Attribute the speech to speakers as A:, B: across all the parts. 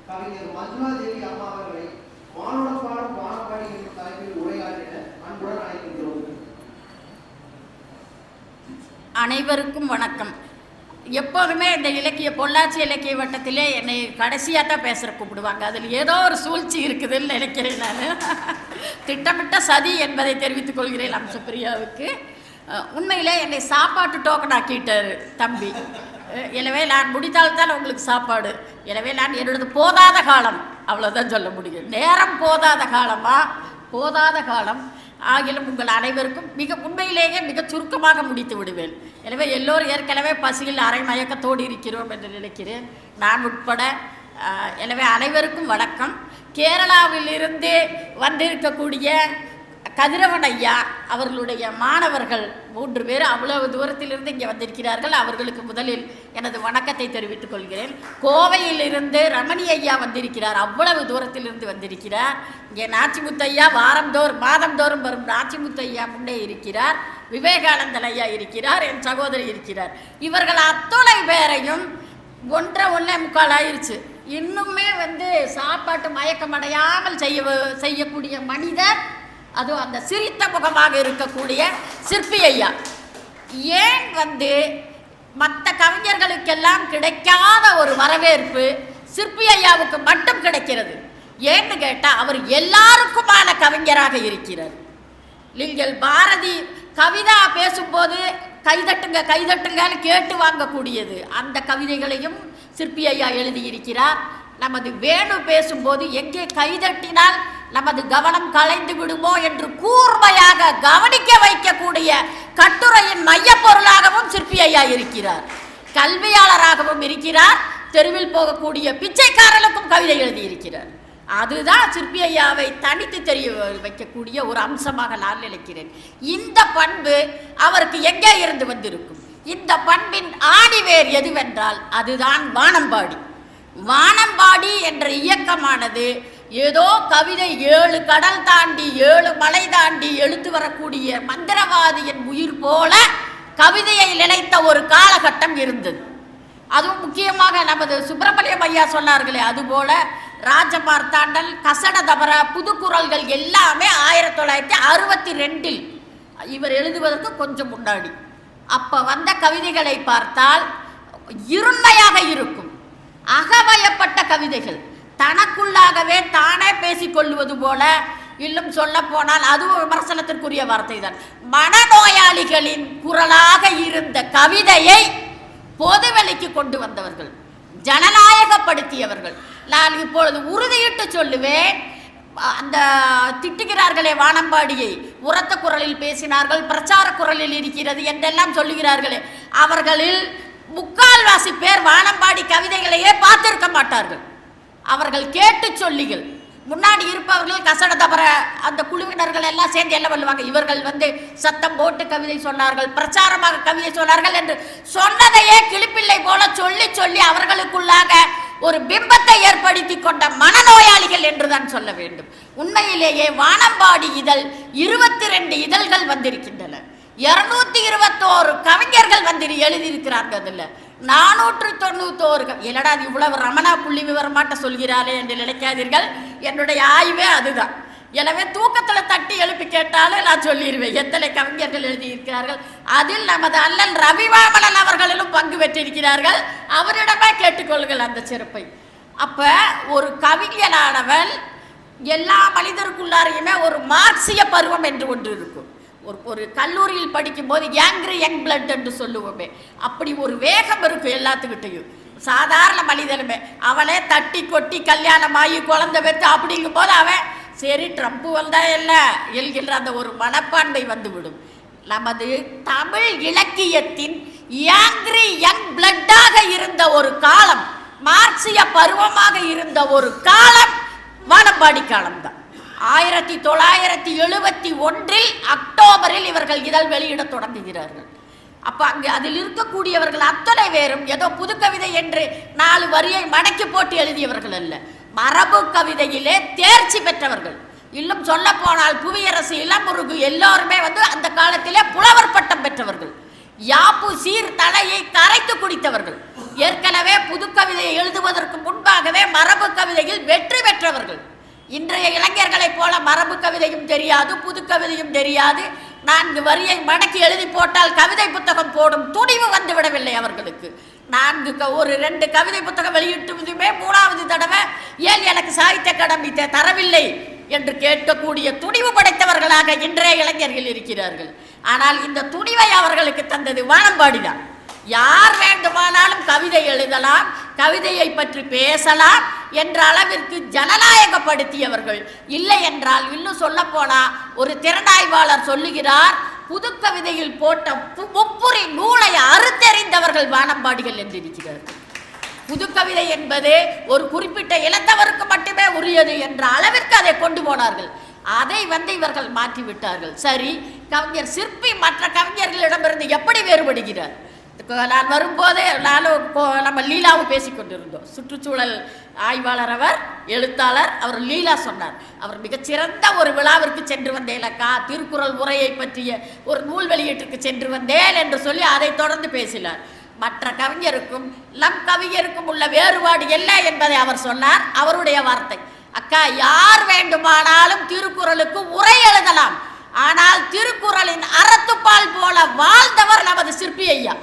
A: கவிஞர் மஞ்சுளா தேவி அம்மா அவர்களை வானோட பாடும் வானப்பாடி என்ற தலைப்பில் உரையாற்றின அன்புடன் அழைக்கின்றோம்.
B: அனைவருக்கும் வணக்கம். எப்போதுமே இந்த பொள்ளாச்சி இலக்கிய வட்டத்திலே என்னை கடைசியாக தான் பேசுகிற கூப்பிடுவாங்க. அதில் ஏதோ ஒரு சூழ்ச்சி இருக்குதுன்னு நினைக்கிறேன். நான் திட்டமிட்ட சதி என்பதை தெரிவித்துக் கொள்கிறேன் அம்சப்பிரியாவுக்கு. உண்மையிலே என்னை சாப்பாட்டு டோக்கன் ஆக்கிட்டார் தம்பி. எனவே நான் முடித்தால்தான் உங்களுக்கு சாப்பாடு. எனவே நான் என்னோடது போதாத காலம், அவ்வளோதான் சொல்ல முடியும். நேரம் போதாத காலமா, போதாத காலம் ஆகிலும் உங்கள் அனைவருக்கும் உண்மையிலேயே மிக சுருக்கமாக முடித்து விடுவேன். எனவே எல்லோரும் ஏற்கனவே பசியில் அரை மயக்கத்தோடு இருக்கிறோம் என்று நினைக்கிறேன், நான் உட்பட. எனவே அனைவருக்கும் வணக்கம். கேரளாவிலிருந்து வந்திருக்கக்கூடிய கதிரவன் ஐயா அவர்களுடைய மாணவர்கள் 3 பேர் அவ்வளவு தூரத்திலிருந்து இங்கே வந்திருக்கிறார்கள். அவர்களுக்கு முதலில் எனது வணக்கத்தை தெரிவித்துக் கொள்கிறேன். கோவையிலிருந்து ரமணி ஐயா வந்திருக்கிறார், அவ்வளவு தூரத்திலிருந்து வந்திருக்கிறார். இங்கே நாச்சிமுத்தையா மாதந்தோறும் வரும் நாச்சிமுத்தையா முன்னே இருக்கிறார். விவேகானந்தன் ஐயா இருக்கிறார், என் சகோதரி இருக்கிறார். இவர்கள் அத்தனை பேரையும் 1:45 ஆயிடுச்சு. இன்னுமே சாப்பாட்டு மயக்கமடையாமல் செய்யக்கூடிய மனிதர், அதுவும் அந்த சிரித்த முகமாக இருக்கக்கூடிய சிற்பி ஐயா. ஏன் மற்ற கவிஞர்களுக்கெல்லாம் கிடைக்காத ஒரு வரவேற்பு சிற்பி ஐயாவுக்கு மட்டும் கிடைக்கிறது? ஏன்னு கேட்டால் அவர் எல்லாருக்குமான கவிஞராக இருக்கிறார். நீங்கள் பாரதி கவிதா பேசும்போது கைதட்டுங்கன்னு கேட்டு வாங்கக்கூடியது அந்த கவிதைகளையும் சிற்பி ஐயா எழுதியிருக்கிறார். நமது வேணு பேசும்போது எங்கே கைதட்டினால் நமது கவனம் கலைந்து விடுமோ என்று கூர்மையாக கவனிக்க வைக்கக்கூடிய கட்டுரையின் மையப்பொருளாகவும் சிற்பி ஐயா இருக்கிறார். கல்வியாளராகவும் இருக்கிறார். தெருவில் போகக்கூடிய பிச்சைக்காரர்களுக்கும் கவிதை எழுதியிருக்கிறார். அதுதான் சிற்பி ஐயாவை தனித்து தெரிய வைக்கக்கூடிய ஒரு அம்சமாக நான் நினைக்கிறேன். இந்த பண்பு அவருக்கு எங்கே இருந்து வந்திருக்கும்? இந்த பண்பின் ஆணிவேர் எதுவென்றால் அதுதான் வானம்பாடி. வானம்பாடி என்ற இயக்கமானது ஏதோ கவிதை 7 கடல் தாண்டி 7 மலை தாண்டி எழுத்து வரக்கூடிய மந்திரவாதியின் உயிர் போல கவிதையை நினைத்த ஒரு காலகட்டம் இருந்தது. அதுவும் முக்கியமாக நமது சுப்பிரமணியம் ஐயா சொன்னார்களே, அதுபோல ராஜமார்த்தாண்டல், கசடதபர, புதுக்குறள்கள் எல்லாமே 1962 இவர் எழுதுவதற்கு கொஞ்சம் முன்னாடி. அப்போ வந்த கவிதைகளை பார்த்தால் இருண்மையாக இருக்கும், அகவயப்பட்ட கவிதைகள், தனக்குள்ளாகவே தானே பேசிக்கொள்வது போல. இன்னும் சொல்ல போனால் அதுவும் விமர்சனத்திற்குரிய வார்த்தை தான். மனநோயாளிகளின் குரலாக இருந்த கவிதையை பொதுவெளிக்கு கொண்டு வந்தவர்கள், ஜனநாயகப்படுத்தியவர்கள். நான் இப்பொழுது உறுதியிட்டு சொல்லுவேன், அந்த திட்டுகிறார்களே வானம்பாடியை, உரத்த குரலில் பேசினார்கள், பிரச்சார குரலில் இருக்கிறது என்றெல்லாம் சொல்லுகிறார்களே, அவர்களில் 3/4 பேர் வானம்பாடி கவிதைகளையே பார்த்திருக்க மாட்டார்கள். அவர்கள் கேட்டு சொல்லிகள். முன்னாடி இருப்பவர்கள் கசடதபர அந்த குழுவினர்கள் எல்லாம் சேர்ந்து என்ன பண்ணுவாங்க, இவர்கள் சத்தம் போட்டு கவிதை சொன்னார்கள், பிரச்சாரமாக கவிதை சொன்னார்கள் என்று சொன்னதையே கிளிப்பிள்ளை போல சொல்லி சொல்லி அவர்களுக்குள்ளாக ஒரு பிம்பத்தை ஏற்படுத்தி கொண்ட மனநோயாளிகள் என்றுதான் சொல்ல வேண்டும். உண்மையிலேயே வானம்பாடி இதழ் 22 இதழ்கள் வந்திருக்கின்றன. 221 கவிஞர்கள் எழுதியிருக்கிறார்கள். அதில் 491 என்னடா இவ்வளவு ரமணா புள்ளி விவரமாட்ட சொல்கிறாரே என்று நினைக்காதீர்கள், என்னுடைய ஆய்வே அதுதான். எனவே தூக்கத்தில் தட்டி எழுப்பி கேட்டாலும் நான் சொல்லிடுவேன் எத்தனை கவிஞர்கள் எழுதியிருக்கிறார்கள். அதில் நமது அண்ணன் ரவிவாமணன் அவர்களிலும் பங்கு பெற்றிருக்கிறார்கள். அவரிடமே கேட்டுக்கொள்ளுங்கள் அந்த சிறப்பை. அப்போ ஒரு கவிஞனானவன் எல்லா மனிதருக்குள்ளாரையுமே ஒரு மார்க்சிய பருவம் என்று ஒன்று இருக்கும். ஒரு கல்லூரியில் படிக்கும்போது யங் பிளட் என்று சொல்லுவோமே, அப்படி ஒரு வேகம் இருக்கும் எல்லாத்துக்கிட்டையும். சாதாரண மனிதனுமே அவனே தட்டி கொட்டி கல்யாணமாகி குழந்தை பெற்று அப்படிங்கும் போது அவன் சரி ட்ரம்ப் வந்தா இல்லை என்கின்ற அந்த ஒரு மனப்பான்மை வந்துவிடும். நமது தமிழ் இலக்கியத்தின் யங் பிளட்டாக இருந்த ஒரு காலம், மார்க்சிய பருவமாக இருந்த ஒரு காலம் வானம்பாடி காலம்தான். 1971 அக்டோபரில் இவர்கள் இதழ் வெளியிட தொடங்குகிறார்கள். அப்போ அங்கே அதில் இருக்கக்கூடியவர்கள் அத்தனை பேரும் ஏதோ புதுக்கவிதை என்று 4 வரியை மடக்கி போட்டு எழுதியவர்கள் அல்ல, மரபு கவிதையிலே தேர்ச்சி பெற்றவர்கள். இன்னும் சொல்ல போனால் புவியரசு, இளமுருகு எல்லோருமே அந்த காலத்திலே புலவர் பட்டம் பெற்றவர்கள். யாப்பு சீர் தலையை கரைத்து குடித்தவர்கள். ஏற்கனவே புதுக்கவிதை கவிதையை எழுதுவதற்கு முன்பாகவே மரபு கவிதையில் வெற்றி பெற்றவர்கள். இன்றைய இளைஞர்களைப் போல மரபு கவிதையும் தெரியாது, புது கவிதையும் தெரியாது. 4 வரியை மடக்கி எழுதி போட்டால் கவிதை புத்தகம் போடும் துணிவு வந்துவிடவில்லை அவர்களுக்கு. 2 கவிதை புத்தகம் வெளியிட்டுமே 3வது தடவை ஏன் எனக்கு சாகித்ய அகாடமி தரவில்லை என்று கேட்கக்கூடிய துணிவு படைத்தவர்களாக இன்றைய இளைஞர்கள் இருக்கிறார்கள். ஆனால் இந்த துணிவை அவர்களுக்கு தந்தது வானம்பாடிதான். யார் வேண்டுமானாலும் கவிதை எழுதலாம், கவிதையை பற்றி பேசலாம் என்ற அளவிற்கு ஜனநாயகப்படுத்தியவர்கள். இல்லை என்றால் இன்னும் சொல்ல போனா ஒரு திறனாய்வாளர் சொல்லுகிறார், புது கவிதையில் போட்ட முப்புரி நூலை அறுத்தெறிந்தவர்கள் வானம்பாடிகள் என்றிருக்கிறார்கள். புது கவிதை என்பது ஒரு குறிப்பிட்ட இளந்தவருக்கு மட்டுமே உரியது என்ற அளவிற்கு அதை கொண்டு போனார்கள். அதை இவர்கள் மாற்றிவிட்டார்கள். சரி, கவிஞர் சிற்பி மற்ற கவிஞர்களிடமிருந்து எப்படி வேறுபடுகிறார்? நான் வரும்போதே நம்ம லீலாவும் பேசிக்கொண்டிருந்தோம். சுற்றுச்சூழல் ஆய்வாளர், அவர் எழுத்தாளர், அவர் லீலா சொன்னார். அவர் மிகச்சிறந்த ஒரு விழாவிற்கு சென்று வந்தேன்க்கா, திருக்குறள் உரையை பற்றிய ஒரு நூல் வெளியீட்டுக்கு சென்று வந்தேன் என்று சொல்லி அதை தொடர்ந்து பேசினார். மற்ற கவிஞருக்கும் நம் கவிஞருக்கும் உள்ள வேறுபாடு என்ன என்பதை அவர் சொன்னார். அவருடைய வார்த்தை, அக்கா, யார் வேண்டுமானாலும் திருக்குறளுக்கு உரை எழுதலாம், ஆனால் திருக்குறளின் அறத்துப்பால் போல வாழ்ந்தவர் நமது சிற்பி ஐயா.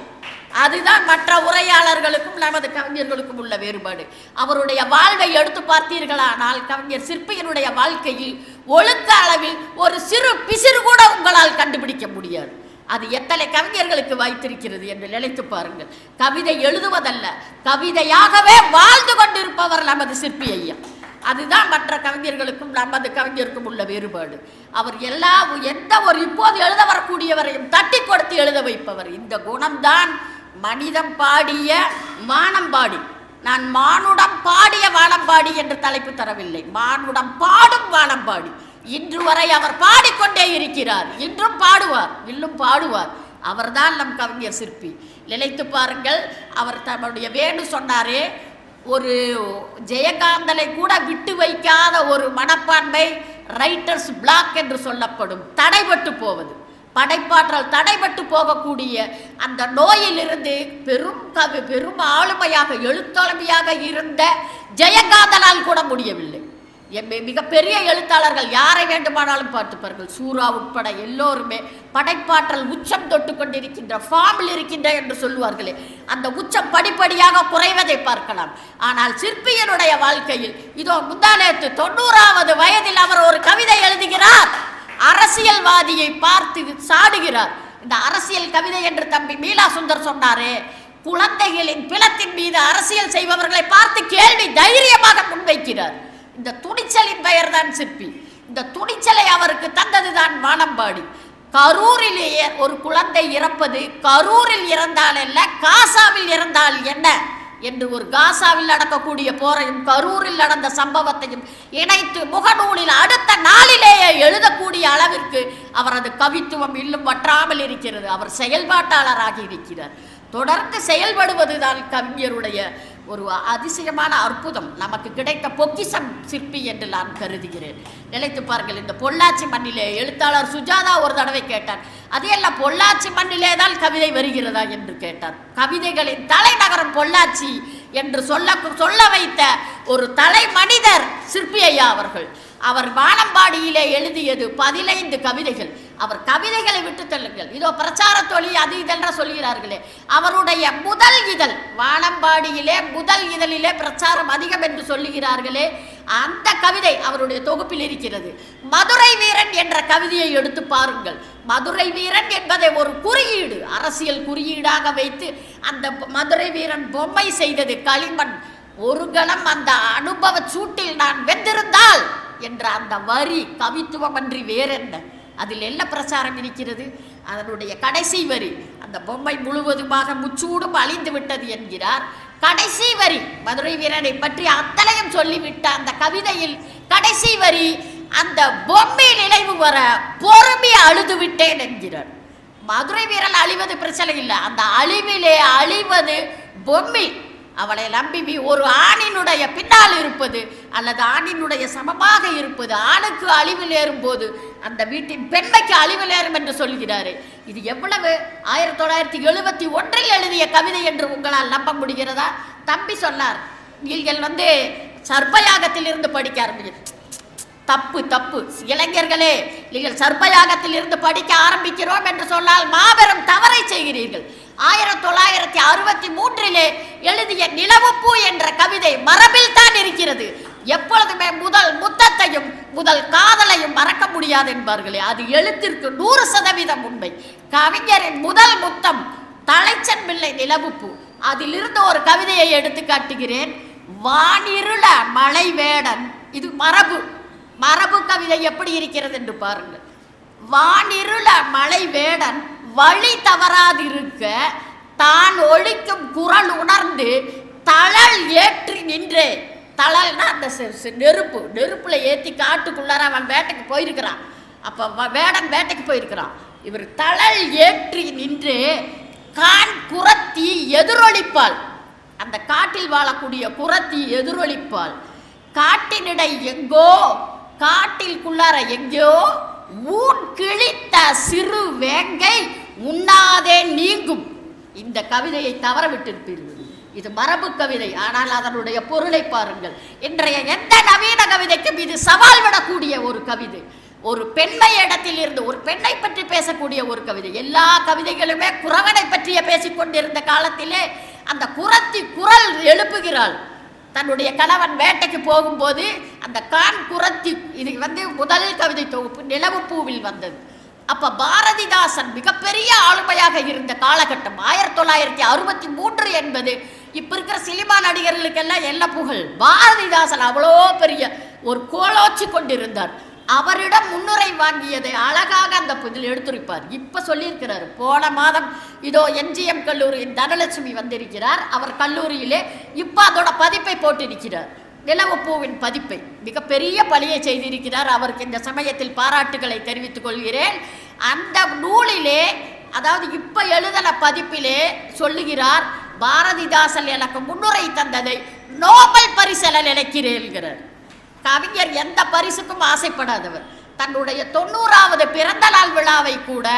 B: அதுதான் மற்ற உரையாளர்களுக்கும் நமது கவிஞர்களுக்கும் உள்ள வேறுபாடு. அவருடைய வாழ்வை எடுத்து பார்த்தீர்களானால் கவிஞர் சிற்பியினுடைய வாழ்க்கையில் ஒழுக்க அளவில் ஒரு சிறு பிசிறு கூட உங்களால் கண்டுபிடிக்க முடியாது. அது எத்தனை கவிஞர்களுக்கு வைத்திருக்கிறது என்று நினைத்து பாருங்கள். கவிதை எழுதுவதல்ல, கவிதையாகவே வாழ்ந்து கொண்டிருப்பவர் நமது சிற்பி ஐயா. அதுதான் மற்ற கவிஞர்களுக்கும் நமது கவிஞருக்கும் உள்ள வேறுபாடு. அவர் எந்த ஒரு இப்போது எழுத வரக்கூடியவரையும் தட்டி கொடுத்து எழுத வைப்பவர். இந்த குணம்தான் மனிதம் பாடிய வானம்பாடி. நான் மானுடம் பாடிய வானம்பாடி என்று தலைப்பு தரவில்லை, மானுடம் பாடும் வானம்பாடி. இன்று வரை அவர் பாடிக்கொண்டே இருக்கிறார், இன்றும் பாடுவார், இன்னும் பாடுவார். அவர்தான் நம் கவிஞர் சிற்பி. நினைத்து பாருங்கள், அவர் தன்னுடைய வேணு சொன்னாரே, ஒரு ஜெயகாந்தனை கூட விட்டு வைக்காத ஒரு மனப்பான்மை, ரைட்டர்ஸ் பிளாக் என்று சொல்லப்படும் தடைபட்டு போவது, படைப்பாற்றல் தடைபட்டு போகக்கூடிய அந்த நோயிலிருந்து பெரும் ஆளுமையாக எழுத்தாளுமையாக இருந்த ஜெயகாந்தனால் கூட முடியவில்லை. மிகப்பெரிய எழுத்தாளர்கள் யாரை வேண்டுமானாலும் பார்த்துப்பார்கள், சூரா உட்பட எல்லோருமே படைப்பாற்றல் உச்சம் தொட்டு கொண்டிருக்கின்ற ஃபார்மில் இருக்கின்ற என்று சொல்லுவார்களே, அந்த உச்சம் படிப்படியாக குறைவதை பார்க்கலாம். ஆனால் சிற்பியனுடைய வாழ்க்கையில் இதோ முந்தானேத்து 90வது வயதில் அவர் ஒரு கவிதை எழுதுகிறார், அரசியல்வாதியை பார்த்து சாடுகிறார். இந்த அரசியல் கவிதை என்று தம்பி மீலா சுந்தர் சொன்னாரே, குழந்தைகளின் பிளத்தின் மீது அரசியல் செய்பவர்களை பார்த்து கேள்வி தைரியமாக முன்வைக்கிறார். இந்த துணிச்சலின் பெயர் தான் சிற்பி. இந்த துணிச்சலை அவருக்கு தந்ததுதான் வானம்பாடி. கரூரிலேயே ஒரு குழந்தை இறப்பது, கரூரில் இறந்தால் அல்ல காசாவில் இறந்தால் என்ன என்று ஒரு காசாவில் நடக்கக்கூடிய போரையும் கரூரில் நடந்த சம்பவத்தையும் இணைத்து முகநூலில் அடுத்த நாளிலேயே எழுதக்கூடிய அளவிற்கு அவரது கவித்துவம் இன்னும் வற்றாமல் இருக்கிறது. அவர் செயல்பாட்டாளராக இருக்கிறார். தொடர்ந்து செயல்படுவதுதான் கவிஞருடைய ஒரு அதிசயமான அற்புதம். நமக்கு கிடைத்த பொக்கிஷம் சிற்பி என்று நான் கருதுகிறேன். நினைத்து பாருங்கள், இந்த பொள்ளாச்சி மண்ணிலே எழுத்தாளர் சுஜாதா ஒரு தடவை கேட்டார், அதையெல்லாம் பொள்ளாச்சி மண்ணிலே தான் கவிதை வருகிறதா என்று கேட்டார். கவிதைகளின் தலைநகரம் பொள்ளாச்சி என்று சொல்ல வைத்த ஒரு தலை மனிதர் சிற்பி ஐயா அவர்கள். அவர் வானம்பாடியிலே எழுதியது 15 கவிதைகள். அவர் கவிதைகளை விட்டு தள்ளுங்கள், இதோ பிரச்சார தொழில் அது இதென்ற சொல்கிறார்களே, அவருடைய முதல் இதழ் வானம்பாடியிலே முதல் இதழிலே பிரச்சாரம் அதிகம் என்று சொல்லுகிறார்களே, அந்த கவிதை அவருடைய தொகுப்பில் இருக்கிறது. மதுரை வீரன் என்ற கவிதையை எடுத்து பாருங்கள். மதுரை வீரன் என்பதை ஒரு குறியீடு, அரசியல் குறியீடாக வைத்து அந்த மதுரை வீரன் பொம்மை செய்தது களிமண். ஒரு கணம் அந்த அனுபவ சூட்டில் நான் வென்றிருந்தால் என்ற அந்த வரி கவித்துவம் அன்றி வேறென்ன? அதில் என்ன பிரச்சாரம் இருக்கிறது? அதனுடைய கடைசி வரி, அந்த பொம்மை முழுவதுமாக முச்சூடும் அழிந்து விட்டது என்கிறார். கடைசி வரி மதுரை வீரனை பற்றி அத்தனையும் சொல்லிவிட்ட அந்த கவிதையில் கடைசி வரி, அந்த பொம்மை நினைவு வர பொறுமை அழுது விட்டேன் என்கிறார். மதுரை வீரன் அழிவது பிரச்சனை இல்லை, அந்த அழிவிலே அழிவது பொம்மை. அவளை நம்பி ஒரு ஆணினுடைய பின்னால் இருப்பது அல்லது ஆணினுடைய சமமாக இருப்பது, ஆணுக்கு அழிவு நேரும் போது அந்த வீட்டின் பெண்மைக்கு அழிவு நேரும் என்று சொல்கிறாரே, இது எவ்வளவு 1971 எழுதிய கவிதை என்று உங்களால் நம்ப முடிகிறதா? தம்பி சொன்னார், நீங்கள் சர்ப்பயாகத்தில் இருந்து படிக்க ஆரம்பிச்சு. தப்பு தப்பு இளைஞர்களே, நீங்கள் சர்ப்பயாகத்தில் இருந்து படிக்க ஆரம்பிக்கிறோம் என்று சொன்னால் மாபெரும் தவறை செய்கிறீர்கள். 1963 எழுதிய நிலவுப்பூ என்ற கவிதை மரபில் தான் இருக்கிறது. எப்பொழுதுமே முதல் முத்தத்தையும் முதல் காதலையும் மறக்க முடியாது என்பார்களே, அது எழுத்திற்கு 100% உண்மை. கவிஞரின் முதல் முத்தம் தலைச்சன் பிள்ளை நிலவுப்பூ. அதிலிருந்து ஒரு கவிதையை எடுத்து காட்டுகிறேன். வானிருள மலை வேடன். இது மரபு கவிதை எப்படி இருக்கிறது என்று பாருங்கள். வானிருள மலை வேடன் வழி தவறாதிருக்க தான் ஒழிக்கும் குரல் உணர்ந்து தழல் ஏற்றி நின்றே. தழல்னா அந்த நெருப்புல ஏற்றி காட்டுக்குள்ளார அவன் வேட்டைக்கு போயிருக்கிறான். அப்ப வேடன் வேட்டைக்கு போயிருக்கிறான். இவர் தழல் ஏற்றி நின்று கான் குரத்தி எதிரொலிப்பாள். அந்த காட்டில் வாழக்கூடிய குரத்தி எதிரொலிப்பாள். காட்டினிடை எங்கோ, காட்டிற்குள்ளார எங்கோ ஊன் கிழித்த சிறு வேங்கை உண்ணாதே நீங்கும். இந்த கவிதையை தவற விட்டிருப்பீர்கள். இது மரபு கவிதை, ஆனால் அதனுடைய பொருளை பாருங்கள். இன்றைய எந்த நவீன கவிதைக்கும் இது சவால் விடக்கூடிய ஒரு கவிதை. ஒரு பெண்மை இடத்தில் இருந்து ஒரு பெண்ணை பற்றி பேசக்கூடிய ஒரு கவிதை. எல்லா கவிதைகளுமே குறவனை பற்றிய பேசிக்கொண்டிருந்த காலத்திலே அந்த குரத்தி குரல் எழுப்புகிறாள். தன்னுடைய கணவன் வேட்டைக்கு போகும்போது அந்த கான் குரத்தி. இது முதல் கவிதை தொகுப்பு நிலவுப்பூவில் வந்தது. அப்ப பாரதிதாசன் மிகப்பெரிய ஆளுமையாக இருந்த காலகட்டம் 1963 என்பது இப்ப இருக்கிற சினிமா நடிகர்களுக்கெல்லாம் என்ன புகழ். பாரதிதாசன் அவ்வளோ பெரிய ஒரு கோலோச்சி கொண்டிருந்தார். அவரிடம் முன்னுரை வாங்கியதை அழகாக அந்த இதில் எடுத்துரைப்பார். இப்ப சொல்லியிருக்கிறார். போன மாதம் இதோ NGM கல்லூரியின் தனலட்சுமி வந்திருக்கிறார். அவர் கல்லூரியிலே இப்ப அதோட பதிப்பை போட்டிருக்கிறார். நிலவுப்பூவின் பதிப்பை மிகப்பெரிய பணியை செய்திருக்கிறார். அவருக்கு இந்த சமயத்தில் பாராட்டுகளை தெரிவித்துக் கொள்கிறேன். அந்த நூலிலே, அதாவது இப்ப எழுதல பதிப்பிலே சொல்லுகிறார், பாரதிதாசன் எனக்கு முன்னுரை தந்ததை நோபல் பரிசென நினைக்கிறேன். கவிஞர் எந்த பரிசுக்கும் ஆசைப்படாதவர். தன்னுடைய 90வது பிறந்த நாள் விழாவை கூட,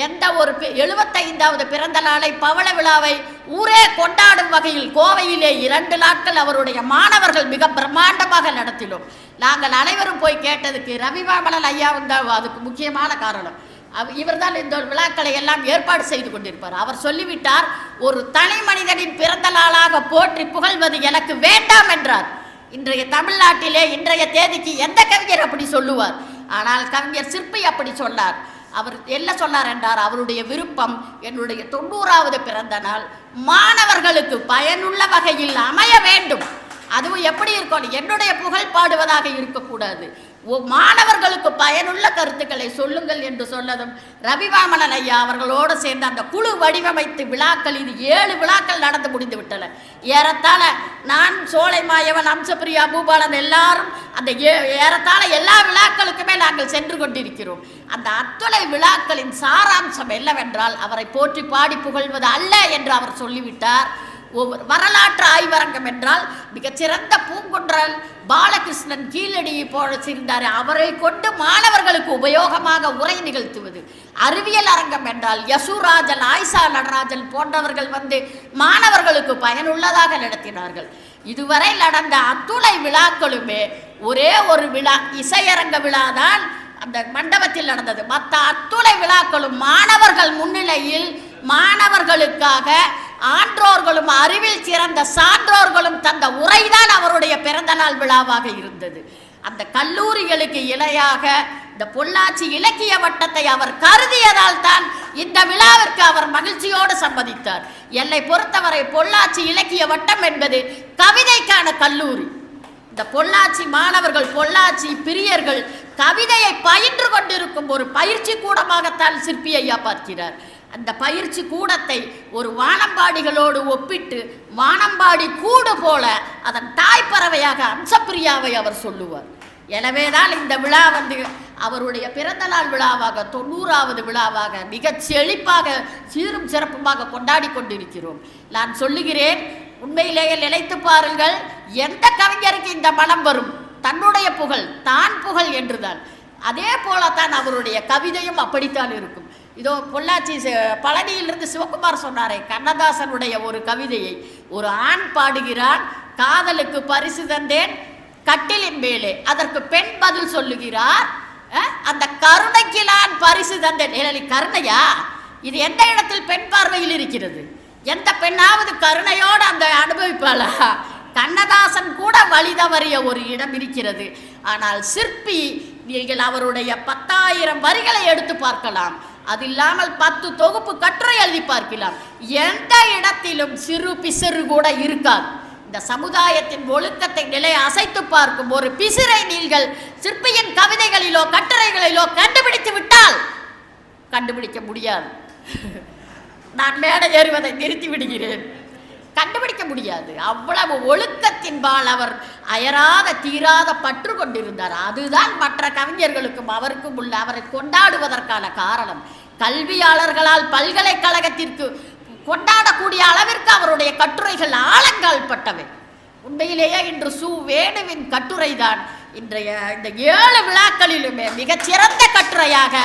B: எந்த ஒரு 75வது பிறந்த நாளை பவள விழாவை ஊரே கொண்டாடும் வகையில் கோவையிலே 2 நாட்கள் அவருடைய மாணவர்கள் மிக பிரம்மாண்டமாக நடத்தினோம். நாங்கள் அனைவரும் போய் கேட்டதுக்கு ரவிவாமணன் ஐயாவும் தான் அதுக்கு முக்கியமான காரணம். இவர் தான் இந்த விழாக்களை எல்லாம் ஏற்பாடு செய்து கொண்டிருப்பார். அவர் சொல்லிவிட்டார், ஒரு தனி மனிதனின் பிறந்த நாளாக போற்றி புகழ்வது எனக்கு வேண்டாம் என்றார். இன்றைய தமிழ்நாட்டிலே இன்றைய தேதிக்கு எந்த கவிஞர் அப்படி சொல்லுவார்? ஆனால் கவிஞர் சிற்பி அப்படி சொன்னார். அவர் என்ன சொன்னார் என்றார், அவருடைய விருப்பம் என்னுடைய 90வது பிறந்த நாள் மாணவர்களுக்கு பயனுள்ள வகையில் அமைய வேண்டும். அதுவும் எப்படி இருக்கணும், என்னுடைய புகழ் பாடுவதாக இருக்கக்கூடாது, மாணவர்களுக்கு பயனுள்ள கருத்துக்களை சொல்லுங்கள் என்று சொன்னதும் ரவிவாமணன் ஐயா அவர்களோடு சேர்ந்து அந்த குழு வடிவமைத்து விழாக்கள், இது 7 விழாக்கள் நடந்து முடிந்து விட்டன. ஏறத்தாழ நான், சோலை மாயவன், அம்சப்பிரியா, பூபாலன் எல்லாரும் அந்த ஏறத்தாழ எல்லா விழாக்களுக்குமே நாங்கள் சென்று கொண்டிருக்கிறோம். அந்த அத்துணை விழாக்களின் சாராம்சம் என்னவென்றால் அவரை போற்றி பாடி புகழ்வது அல்ல என்று அவர் சொல்லிவிட்டார். வரலாற்று ஆய்வரங்கம் என்றால் மிகச்சிறந்த பூங்குன்றல் பாலகிருஷ்ணன் கீழடியை போல சேர்ந்தார், அவரை கொண்டு மாணவர்களுக்கு உபயோகமாக உரை நிகழ்த்துவது. அறிவியல் அரங்கம் என்றால் யசுராஜன், ஆயிஷா நடராஜன் போன்றவர்கள் மாணவர்களுக்கு பயனுள்ளதாக நடத்தினார்கள். இதுவரை நடந்த அத்துணை விழாக்களுமே ஒரே ஒரு விழா, இசையரங்க விழா தான் அந்த மண்டபத்தில் நடந்தது. மற்ற அத்துணை விழாக்களும் மாணவர்கள் முன்னிலையில் மாணவர்களுக்காக ஆன்றோர்களும் அறிவில் சிறந்த சான்றோர்களும் தந்த உரைதான் அவருடைய பிறந்த நாள் விழாவாக இருந்தது. அந்த கல்லூரிகளுக்கு இணையாக இந்த பொள்ளாச்சி இலக்கிய வட்டத்தை அவர் கருதியதால் தான் இந்த விழாவிற்கு அவர் மகிழ்ச்சியோடு சம்மதித்தார். என்னை பொறுத்தவரை பொள்ளாச்சி இலக்கிய வட்டம் என்பது கவிதைக்கான கல்லூரி. இந்த பொள்ளாச்சி மாணவர்கள், பொள்ளாச்சி பிரியர்கள் கவிதையை பயின்று கொண்டிருக்கும் ஒரு பயிற்சி கூடமாகத்தான் சிற்பி ஐயா பார்க்கிறார். அந்த பயிற்சி கூடத்தை ஒரு வானம்பாடிகளோடு ஒப்பிட்டு வானம்பாடி கூடு போல அதன் தாய்ப்பறவையாக அம்சப்பிரியாவை அவர் சொல்லுவார். எனவேதான் இந்த விழா அவருடைய பிறந்தநாள் விழாவாக 90வது விழாவாக மிக செழிப்பாக சீரும் சிறப்புமாக கொண்டாடி கொண்டிருக்கிறோம். நான் சொல்லுகிறேன், உண்மையிலேயே நினைத்து பாருங்கள், எந்த கவிஞருக்கு இந்த மனம் வரும்? தன்னுடைய புகழ் தான் புகழ் என்றுதான். அதே போலத்தான் அவருடைய கவிதையும் அப்படித்தான் இருக்கும். இதோ பொள்ளாச்சி பழனியிலிருந்து சிவகுமார் சொன்னாரே, கண்ணதாசனுடைய ஒரு கவிதையை ஒரு ஆண் பாடுகிறான், காதலுக்கு பரிசு தந்தேன் கட்டிலின் மேலே. அதற்கு பெண் பதில் சொல்லுகிறார், அந்த கருணைக்கு நான் பரிசு தந்தேன். கருணையா? இது எந்த இடத்தில் பெண் பார்வையில் இருக்கிறது? எந்த பெண்ணாவது கருணையோடு அந்த அனுபவிப்பாளா? கண்ணதாசன் கூட வழி தவறிய ஒரு இடம் இருக்கிறது. ஆனால் சிற்பி, நீங்கள் அவருடைய 10,000 வரிகளை எடுத்து பார்க்கலாம், அது இல்லாமல் 10 தொகுப்பு கட்டுரை எழுதி பார்க்கலாம், எந்த இடத்திலும் சிறு பிசிறு கூட இருக்காது. இந்த சமுதாயத்தின் ஒழுக்கத்தை நிலை அசைத்து பார்க்கும் ஒரு பிசிறை நீங்கள் சிற்பியின் கவிதைகளிலோ கட்டுரைகளிலோ கண்டுபிடித்து விட்டால் கண்டுபிடிக்க முடியாது. நான் மேடை ஏறுவதை நிறுத்தி விடுகிறேன். கண்டுபிடிக்க முடியாது. அவ்வளவு ஒழுக்கத்தின்பால் அவர் அயராத தீராத பற்று கொண்டிருந்தார். அதுதான் மற்ற கவிஞர்களுக்கும் அவருக்கும் உள்ள அவரை கொண்டாடுவதற்கான காரணம். கல்வியாளர்களால் பல்கலைக்கழகத்திற்கு கொண்டாடக்கூடிய அளவிற்கு அவருடைய கட்டுரைகள் ஆழங்கால் பட்டவை. உண்மையிலேயே இன்று சு வேணுவின் கட்டுரை தான் இன்றைய இந்த 7 விழாக்களிலுமே மிகச்சிறந்த கட்டுரையாக,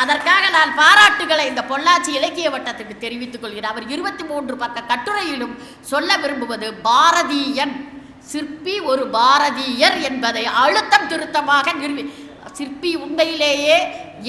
B: அதற்காக நான் பாராட்டுகளை இந்த பொள்ளாச்சி இலக்கிய வட்டத்துக்கு தெரிவித்துக் கொள்கிறேன். அவர் 23 பக்க கட்டுரையிலும் சொல்ல விரும்புவது பாரதியன், சிற்பி ஒரு பாரதியர் என்பதை அழுத்தம் திருத்தமாக சிற்பி உண்மையிலேயே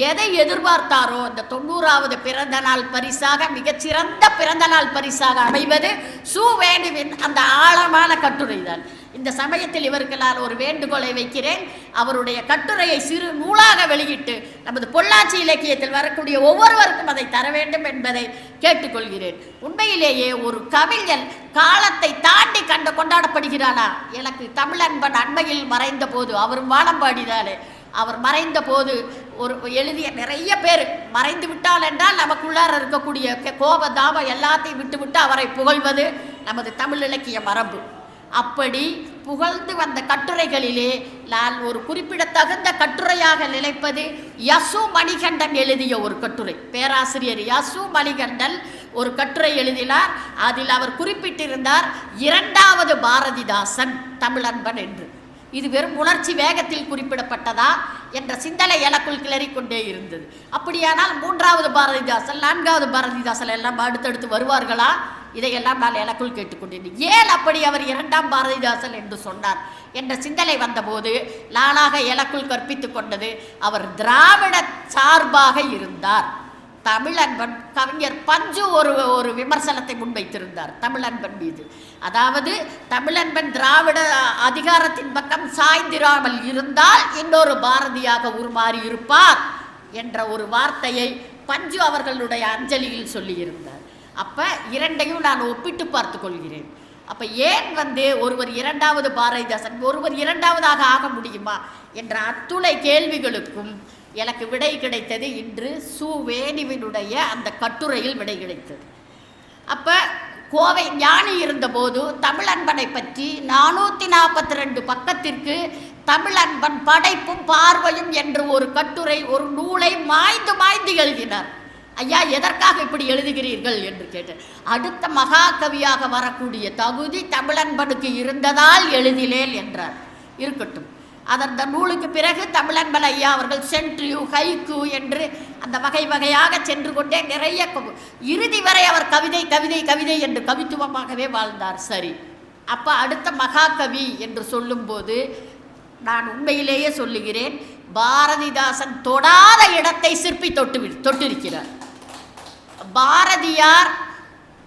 B: எதை எதிர்பார்த்தாரோ அந்த 90வது பிறந்த நாள் பரிசாக, மிகச்சிறந்த பிறந்த நாள் பரிசாக அமைவது சு வேணுவின் அந்த ஆழமான கட்டுரை தான். இந்த சமயத்தில் இவருக்கு நான் ஒரு வேண்டுகோளை வைக்கிறேன். அவருடைய கட்டுரையை சிறு நூலாக வெளியிட்டு நமது பொள்ளாச்சி இலக்கியத்தில் வரக்கூடிய ஒவ்வொருவருக்கும் அதை தர வேண்டும் என்பதை கேட்டுக்கொள்கிறேன். உண்மையிலேயே ஒரு கவிஞன் காலத்தை தாண்டி கொண்டாடப்படுகிறானா? எனக்கு தமிழன்பன் அண்மையில் மறைந்த போது, அவரும் வானம்பாடிதானே, அவர் மறைந்த போது ஒரு எழுதிய நிறைய பேர் மறைந்து விட்டால் என்றால் நமக்குள்ளார இருக்கக்கூடிய கோப தாபம் எல்லாத்தையும் விட்டுவிட்டு அவரை புகழ்வது நமது தமிழ் இலக்கிய மரபு. அப்படி புகழ்ந்து வந்த கட்டுரைகளிலே நான் ஒரு குறிப்பிடத்தகுந்த கட்டுரையாக நினைப்பது யசு மணிகண்டன் எழுதிய ஒரு கட்டுரை. பேராசிரியர் யசு மணிகண்டன் ஒரு கட்டுரை எழுதினார். அதில் அவர் குறிப்பிட்டிருந்தார் 2வது பாரதிதாசன் தமிழன்பன் என்று. இது வெறும் உணர்ச்சி வேகத்தில் குறிப்பிடப்பட்டதா என்ற சிந்தனை எனக்குள் கிளறிக்கொண்டே இருந்தது. அப்படியானால் 3வது பாரதிதாசன் 4வது பாரதிதாசன் எல்லாம் அடுத்தடுத்து வருவார்களா? இதையெல்லாம் நான் எனக்குள் கேட்டுக்கொண்டிருந்தேன். ஏன் அப்படி அவர் 2ஆம் பாரதிதாசன் என்று சொன்னார் என்ற சிந்தனை வந்தபோது நானாக எனக்குள் கற்பித்து கொண்டது, அவர் திராவிட சார்பாக இருந்தார். தமிழன்பன் கவிஞர் பஞ்சு ஒரு விமர்சனத்தை முன்வைத்திருந்தார் தமிழன்பன் மீது. அதாவது தமிழன்பன் திராவிட அதிகாரத்தின் பக்கம் சாய்ந்திராமல் இருந்தால் இன்னொரு பாரதியாக உருமாறி இருப்பார் என்ற ஒரு வார்த்தையை பஞ்சு அவர்களுடைய அஞ்சலியில் சொல்லியிருந்தார். அப்போ இரண்டையும் நான் ஒப்பிட்டு பார்த்து கொள்கிறேன். அப்போ ஏன் ஒருவர் 2வது பாரதிதாசன், ஒருவர் 2வதாக ஆக முடியுமா என்ற அத்துணை கேள்விகளுக்கும் எனக்கு விடை கிடைத்தது இன்று சு வேணுவினுடைய அந்த கட்டுரையில் விடை கிடைத்தது. அப்போ கோவை ஞானி இருந்தபோது தமிழன்பனை பற்றி 442 பக்கத்திற்கு தமிழன்பன் படைப்பும் பார்வையும் என்று ஒரு கட்டுரை, ஒரு நூலை மாய்ந்து மாய்ந்து எழுதினார். ஐயா, எதற்காக இப்படி எழுதுகிறீர்கள் என்று கேட்டேன். அடுத்த மகாகவியாக வரக்கூடிய தகுதி தமிழன்பனுக்கு இருந்ததால் எழுதினேன் என்றார். இருக்கட்டும், அந்த நூலுக்கு பிறகு தமிழன்பன் ஐயா அவர்கள் சென்ட்ரியூ, ஹைக்கு என்று அந்த வகை வகையாக சென்று கொண்டே நிறைய இறுதி வரை அவர் கவிதை கவிதை கவிதை என்று கவித்துவமாகவே வாழ்ந்தார். சரி, அப்போ அடுத்த மகாகவி என்று சொல்லும்போது நான் உண்மையிலேயே சொல்லுகிறேன், பாரதிதாசன் தொடாத இடத்தை சிற்பி தொட்டிருக்கிறார். பாரதியார்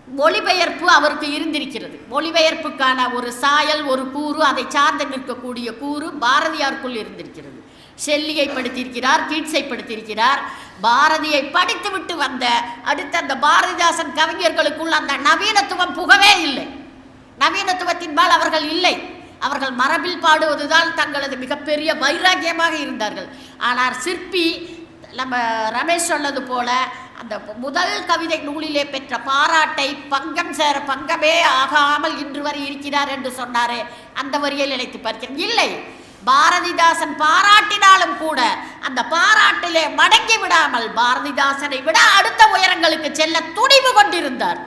B: மொழிபெயர்ப்பு அவருக்கு இருந்திருக்கிறது. மொழிபெயர்ப்புக்கான ஒரு சாயல், ஒரு கூறு, அதை சார்ந்து நிற்கக்கூடிய கூறு பாரதியாருக்குள் இருந்திருக்கிறது. ஷெல்லியை படித்திருக்கிறார், கீட்ஸை படித்திருக்கிறார். பாரதியை படித்துவிட்டு வந்த அடுத்த அந்த பாரதிதாசன் கவிஞர்களுக்குள் அந்த நவீனத்துவம் புகவே இல்லை. நவீனத்துவத்தின்பால் அவர்கள் இல்லை. அவர்கள் மரபில் பாடுவதுதான் தங்களது மிகப்பெரிய வைராக்கியமாக இருந்தார்கள். ஆனால் சிற்பி நம்ம ரமேஷ் சொன்னது போல அந்த முதல் கவிதை நூலிலே பெற்ற பாராட்டை பங்கமே ஆகாமல் இன்று வரை இருக்கிறார் என்று சொன்னாரே, அந்த வரியை நினைத்து பார்க்கிறேன். இல்லை, பாரதிதாசன் பாராட்டினாலும் கூட அந்த பாராட்டிலே மடங்கி விடாமல் பாரதிதாசனை விட அடுத்த உயரங்களுக்கு செல்ல துணிவு கொண்டிருந்தார்.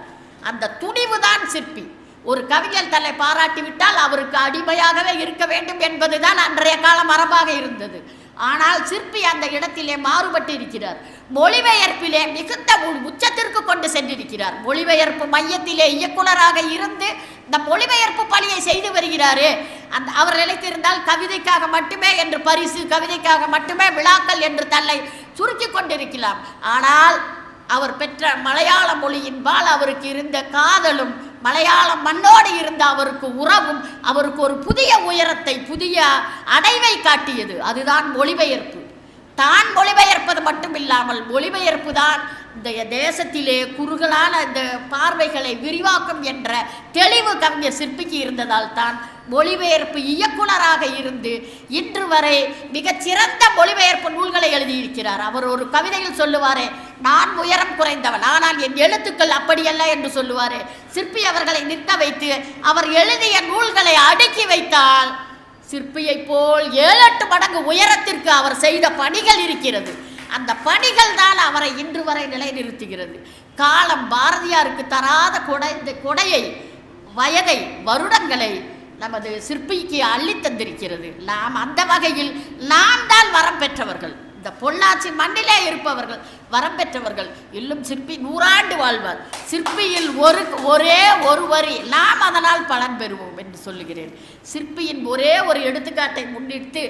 B: அந்த துணிவு தான் சிற்பி. ஒரு கவிஞர் தன்னை பாராட்டிவிட்டால் அவருக்கு அடிமையாகவே இருக்க வேண்டும் என்பதுதான் அன்றைய கால மரபாக இருந்தது. ஆனால் சிற்பி அந்த இடத்திலே மாறுபட்டு இருக்கிறார். மொழிபெயர்ப்பிலே மிகுந்த உச்சத்திற்கு கொண்டு சென்றிருக்கிறார். மொழிபெயர்ப்பு மையத்திலே இயக்குனராக இருந்து இந்த மொழிபெயர்ப்பு பணியை செய்து வருகிறாரே, அவர் நிலைத்திருந்தால் கவிதைக்காக மட்டுமே என்று பரிசு, கவிதைக்காக மட்டுமே விழாக்கள் என்று தன்னை சுருக்கி கொண்டிருக்கலாம். ஆனால் அவர் பெற்ற மலையாள மொழியின்பால் அவருக்கு இருந்த காதலும், மலையாள மண்ணோடு இருந்த அவருக்கு உறவும் அவருக்கு ஒரு புதிய உயரத்தை, புதிய அடைவை காட்டியது. அதுதான் மொழிபெயர்ப்பு. தான் மொழிபெயர்ப்பது மட்டும் இல்லாமல் மொழிபெயர்ப்பு தான் இந்த தேசத்திலே குறுகலான இந்த பார்வைகளை விரிவாக்கும் என்ற தெளிவு கவிஞர் சிற்பிக்கு இருந்ததால் தான் மொழிபெயர்ப்பு இயக்குனராக இருந்து இன்று வரை மிகச்சிறந்த மொழிபெயர்ப்பு நூல்களை எழுதியிருக்கிறார். அவர் ஒரு கவிதையில் சொல்லுவாரே, நான் உயரம் குறைந்தவன், ஆனால் என் எழுத்துக்கள் அப்படியல்ல என்று சொல்லுவாரே. சிற்பி அவர்களை நிற்க வைத்து அவர் எழுதிய நூல்களை அடுக்கி வைத்தால் சிற்பியை போல் 7-8 மடங்கு உயரத்திற்கு அவர் செய்த பணிகள் இருக்கிறது. அந்த பணிகள் தான் அவரை இன்று வரை நிலைநிறுத்துகிறது. காலம் பாரதியாருக்கு தராத கொடையை, வயதை, வருடங்களை நமது சிற்பிக்கு அள்ளி தந்திருக்கிறது. நாம் அந்த வகையில் நாம் தான் வரம் பெற்றவர்கள். இந்த பொள்ளாச்சி மண்ணிலே இருப்பவர்கள் வரம் பெற்றவர்கள். இன்னும் சிற்பி 100 ஆண்டு வாழ்வார். சிற்பியில் ஒரே ஒரு வரி, நாம் அதனால் பலன் பெறுவோம் என்று சொல்லுகிறேன். சிற்பியின் ஒரே ஒரு எடுத்துக்காட்டை முன்னிட்டு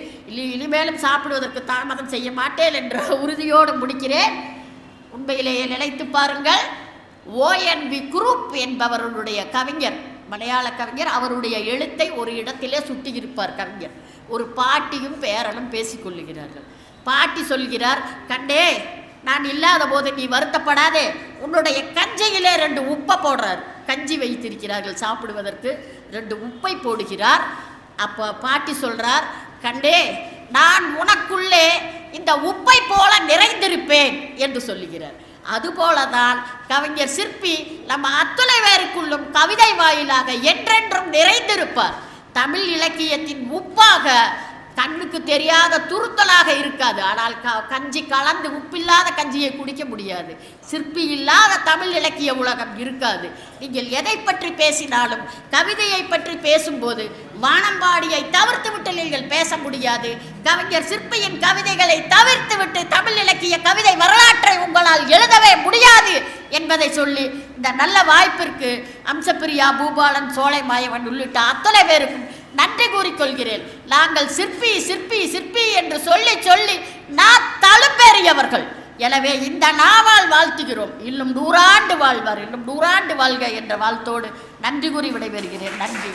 B: இனிமேலும் சாப்பிடுவதற்கு தாமதம் செய்ய மாட்டேன் என்ற உறுதியோடு முடிக்கிறேன். உண்மையிலேயே நினைத்து பாருங்கள், ONV குரூப் என்பவருடைய கவிஞர், மலையாள கவிஞர், அவருடைய எழுத்தை ஒரு இடத்திலே சுட்டியிருப்பார் கவிஞர். ஒரு பாட்டியும் பேரனும் பேசிக்கொள்ளுகிறார்கள். பாட்டி சொல்கிறார், கண்டே, நான் இல்லாத போது நீ வருத்தப்படாதே, உன்னுடைய கஞ்சியிலே 2 உப்பை போடுறார். கஞ்சி வைத்திருக்கிறார்கள் சாப்பிடுவதற்கு, 2 உப்பை போடுகிறார். அப்போ பாட்டி சொல்றார், கண்டே, நான் உனக்குள்ளே இந்த உப்பை போல நிறைந்திருப்பேன் என்று சொல்லுகிறார். அதுபோலதான் கவிஞர் சிற்பி நம்ம அத்துணை பேருக்குள்ளும் கவிதை வாயிலாக என்றென்றும் நிறைந்திருப்பார். தமிழ் இலக்கியத்தின் உப்பாக கண்ணுக்கு தெரியாத துருத்தலாக இருக்காது. ஆனால் கஞ்சி கலந்து உப்பில்லாத கஞ்சியை குடிக்க முடியாது. சிற்பி இல்லாத தமிழ் இலக்கிய உலகம் இருக்காது. நீங்கள் எதை பற்றி பேசினாலும் கவிதையை பற்றி பேசும்போது வானம்பாடியை தவிர்த்து விட்டு நீங்கள் பேச முடியாது. கவிஞர் சிற்பியின் கவிதைகளை தவிர்த்து விட்டு தமிழ் இலக்கிய கவிதை வரலாற்றை உங்களால் எழுதவே முடியாது என்பதை சொல்லி இந்த நல்ல வாய்ப்பிற்கு அம்சப்பிரியா, பூபாலன், சோலை மாயவன் உள்ளிட்ட அத்தனை பேருக்கும் நன்றி கூறிக்கொள்கிறேன். நாங்கள் சிற்பி சிற்பி சிற்பி என்று சொல்லி சொல்லி நான் தழும்பேறியவர்கள். எனவே இந்த நாவால் வாழ்த்துகிறோம். இன்னும் 100 ஆண்டு வாழ்வார், இன்னும் 100 ஆண்டு வாழ்க என்ற வாழ்த்தோடு நன்றி கூறி விடைபெறுகிறேன். நன்றி.